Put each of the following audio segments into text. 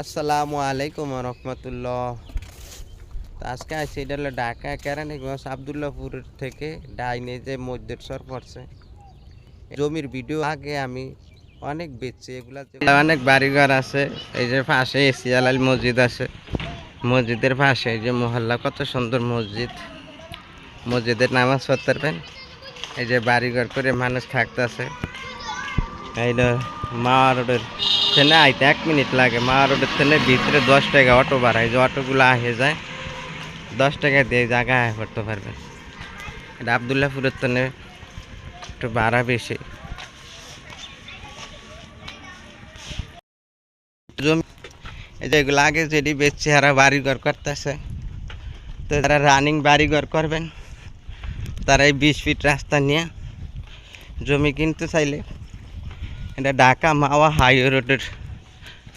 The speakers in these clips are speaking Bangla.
আসসালামু আলাইকুম রহমতুল্লাহ। আজকে আসছি এটা হলো ঢাকা কেরানীগঞ্জ আবদুল্লাপুর থেকে ডাইনে যে মধ্যেশ্বর পড়ছে জমির ভিডিও আগে আমি অনেক বেচছি। এগুলা অনেক বাড়িঘর আছে, এই যে পাশে এসিয়ালাল মসজিদ আছে, মসজিদের পাশে এই যে মহল্লা, কত সুন্দর মসজিদ। মসজিদের নামাজ পড়তে পারবেন। এই যে বাড়িঘর করে মানুষ থাকতেছে। এইটা মা রোডের থেকে আইতে 1 মিনিট লাগে। মা রোডের থেকে ভিতরে 10 টাকা অটো ভাড়া, যে অটোগুলো আসে যায় 10 টাকা দিয়ে জায়গা আয় করতে পারবেন। এটা আবদুল্লাপুরের থেকে একটু ভাড়া বেশি। জমি এই যে এগুলো আগে যেটি বেচছে এরা বাড়িঘর করতেছে, তো যারা রানিং বাড়িঘর করবেন তারা এই 20 ফিট রাস্তা নিয়ে জমি কিনতে চাইলে এটা ঢাকা মাওয়া হাইওয়ে রোডের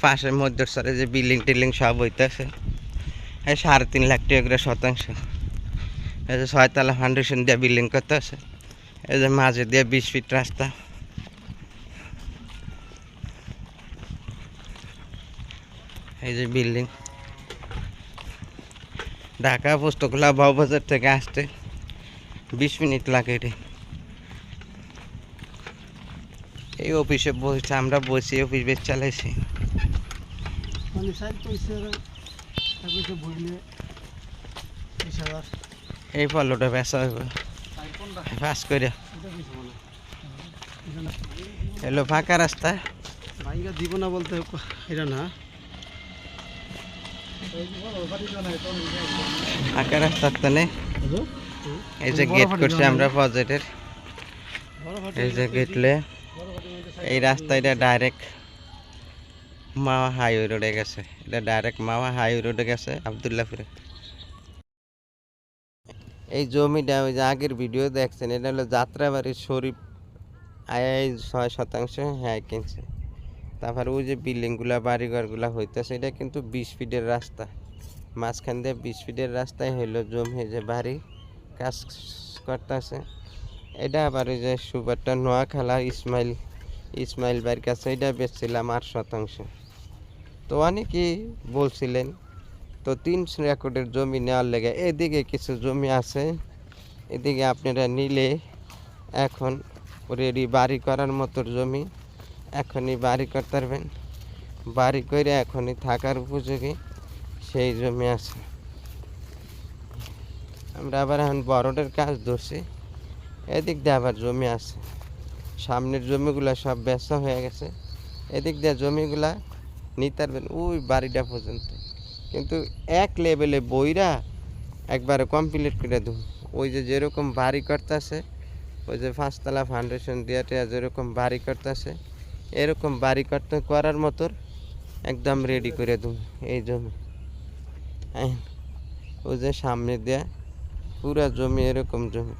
পাশের মধ্যস্থরে যে বিল্ডিং টিল্ডিং সব হইতেছে, এই 3.5 লাখ টাকা করে শতাংশ। এই যে 6 তলা ফাউন্ডেশন দিয়ে বিল্ডিং করতে আছে, এই যে মাঝে দিয়ে 20 ফিট রাস্তা। এই যে বিল্ডিং ঢাকা পোস্তকলা বাবুবাজার থেকে আসতে 20 মিনিট লাগে। এই অফিসে বসে আমরা বসে অফিস বেশ চালাইছি। এই ফলটা বেচা হইব ফাঁস করে। এলো ফাঁকা রাস্তা দিব না বলতে এটা না, ফাঁকা রাস্তার তো এই যে গেট করছি আমরা প্রজেক্টের। এই যে গেটলে এই রাস্তাটা ডাইরেক্ট মাওয়া হাইওয়ে রোডে গেছে। এটা ডাইরেক্ট মাওয়া হাইওয়ে রোডে গেছে আবদুল্লাপুরে। এই জমিটা ওই যে আগের ভিডিও দেখছেন, এটা হলো যাত্রাবাড়ির শরীফ 6 শতাংশ হ্যাঁ কিনছে। তারপরে ওই যে বিল্ডিংগুলা বাড়িঘরগুলা হইতেছে, এটা কিন্তু 20 ফিটের রাস্তা। মাঝখান দিয়ে 20 ফিটের রাস্তায় হইলো জমি যে বাড়ি কাজ করতেছে। এটা আবার ওই যে সুপারটা নোয়াখালা ইসমাইল বাড়ির কাছে, এটা বেচছিলাম 8 শতাংশ। তো অনেকেই বলছিলেন, তো 3 রেকর্ডের জমি নেওয়ার লেগে এদিকে কিছু জমি আছে, এদিকে আপনারা নিলে এখন রেডি বাড়ি করার মতো জমি, এখনই বাড়ি করতে পারবেন। বাড়ি করে এখনই থাকার উপযোগী সেই জমি আছে। আমরা আবার এখন বড়দের কাজ ধরছি, এদিক দিয়ে আবার জমি আছে। সামনের জমিগুলা সব বেচা হয়ে গেছে, এদিক দিয়ে জমিগুলা নিতে পারবেন ওই বাড়িটা পর্যন্ত। কিন্তু এক লেভেলে বইরা একবারে কমপ্লিট করে দেব। ওই যে যেরকম বাড়ি করতেছে, ওই যে 5 তলা ফাউন্ডেশন দিয়ে যেরকম বাড়ি করতেছে, এরকম বাড়ি করার মতো একদম রেডি করে দেব এই জমি। ওই যে সামনে দিয়ে পুরা জমি এরকম জমি।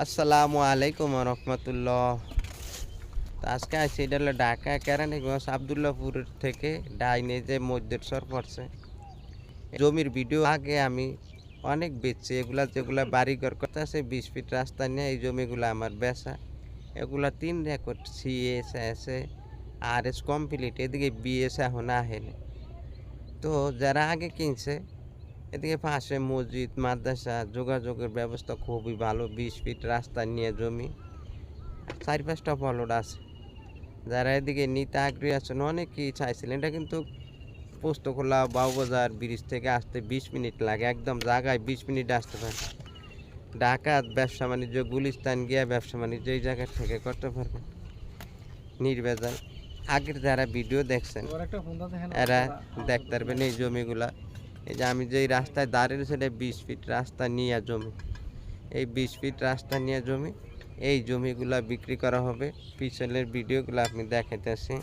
আসসালামু আলাইকুম রহমতুল্লাহ। আজকে আসছি এটা হলো ঢাকা কেরানীগঞ্জ আবদুল্লাপুর থেকে ডাইনে যে মধ্যেশ্বর পড়ছে জমির ভিডিও আগে আমি অনেক বেচছি। এগুলা যেগুলা বাড়িঘর করতে আছে 20 ফিট রাস্তা নিয়ে এই জমিগুলো আমার বেচা। এগুলা 3 রেকর্ড সিএস আছে, RS কমপ্লিট, এদিকে BS এখন আহেনি। তো যারা আগে কিনছে এদিকে পাশে মসজিদ মাদ্রাসা, যোগাযোগের ব্যবস্থা খুবই ভালো। 20 ফিট রাস্তা নিয়ে জমি, 4-5টা প্লট আছে। যারা এদিকে নিতে আগ্রহী আছেন অনেকেই চাইছিলেন। এটা কিন্তু পোস্তকলা বাবুবাজার ব্রিজ থেকে আসতে 20 মিনিট লাগে, একদম জায়গায় 20 মিনিটে আসতে পারে। ঢাকা ব্যবসা বাণিজ্য, গুলিস্তান গিয়া ব্যবসা বাণিজ্য এই জায়গা থেকে করতে পারবেন নির্ভেজাল। আগের যারা ভিডিও দেখছেন এরা দেখতে পারবেন এই জমিগুলা। এই যে আমি যেই রাস্তায় দাঁড়িয়ে সেটা 20 ফিট রাস্তা নিয়ে জমি, এই 20 ফিট রাস্তা নিয়ে জমি, এই জমিগুলা বিক্রি করা হবে। পিছনের ভিডিওগুলো আপনি দেখাইতেছি।